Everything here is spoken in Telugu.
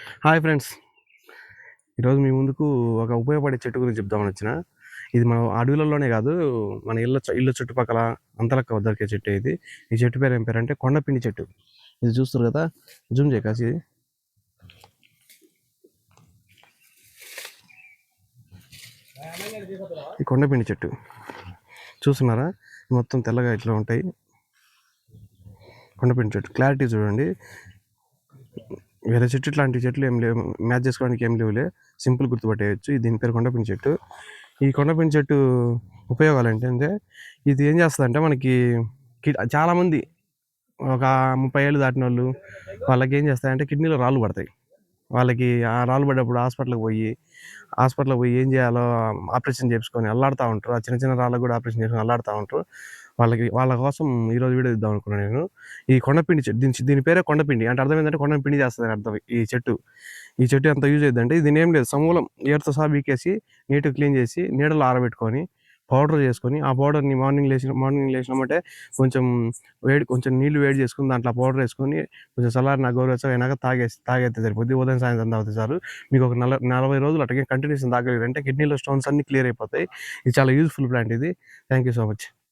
హాయ్ ఫ్రెండ్స్, ఈరోజు మీ ముందుకు ఒక ఉపయోగపడే చెట్టు గురించి చెప్దామని వచ్చిన. ఇది మనం అడవులలోనే కాదు, మన ఇళ్ళ చుట్టుపక్కల అంతలక్క దొరికే చెట్టు ఇది. ఈ చెట్టు పేరు ఏం పేరు అంటే కొండపిండి చెట్టు. ఇది చూస్తారు కదా, జూమ్ చేయకాసి. ఈ కొండపిండి చెట్టు చూస్తున్నారా, మొత్తం తెల్లగా ఇట్లా ఉంటాయి. కొండపిండి చెట్టు క్లారిటీ చూడండి. వేరే చెట్టు ఇట్లాంటి చెట్లు ఏం లేవు, మ్యాచ్ చేసుకోవడానికి ఏం లేవులే, సింపుల్ గుర్తుపట్టేయచ్చు. దీని పేరు కొండపిండి చెట్టు. ఈ కొండపిండి చెట్టు ఉపయోగాలు ఏంటంటే, ఇది ఏం చేస్తుందంటే మనకి చాలామంది ఒక 30 ఏళ్ళు దాటిన వాళ్ళకి ఏం చేస్తాయంటే కిడ్నీలో రాళ్ళు పడతాయి. వాళ్ళకి ఆ రాళ్ళు పడ్డప్పుడు హాస్పిటల్కి పోయి ఏం చేయాలో ఆపరేషన్ చేసుకొని అల్లాడుతూ ఉంటారు. ఆ చిన్న చిన్న రాళ్ళకు కూడా ఆపరేషన్ చేసుకొని అల్లాడుతూ ఉంటారు. వాళ్ళ కోసం ఈరోజు వీడియో ఇద్దాం అనుకున్నాను నేను. ఈ కొండపిండి చెట్టు, దీని పేరే కొండపిండి అంటే అర్థం ఏంటంటే కొండని పిండి చేస్తుంది అని అర్థం. ఈ చెట్టు ఎంత యూజ్ అవుతుందంటే, దీని ఏం లేదు, సమూలం ఏరుతో సహా బీకేసి నీట్గా క్లీన్ చేసి నీడలో ఆరబెట్టుకొని పౌడర్ చేసుకొని, ఆ పౌడర్ని మార్నింగ్ లేచినామంటే కొంచెం నీళ్లు వేడి చేసుకుని దాంట్లో పౌడర్ వేసుకొని కొంచెం చల్లారిన గోరువెచ్చగా అయినాక తాగైతే సరిపోద్ది. ఉదయం సాయంత్రం తాగితే చాలు. మీకు ఒక 40 రోజులు అట్లాగే కంటిన్యూస్ తాగలిగారంటే కిడ్నీలో స్టోన్స్ అన్ని క్లియర్ అయిపోతాయి. ఇది చాలా యూజ్ఫుల్ ప్లాంట్ ఇది. Thank you so much.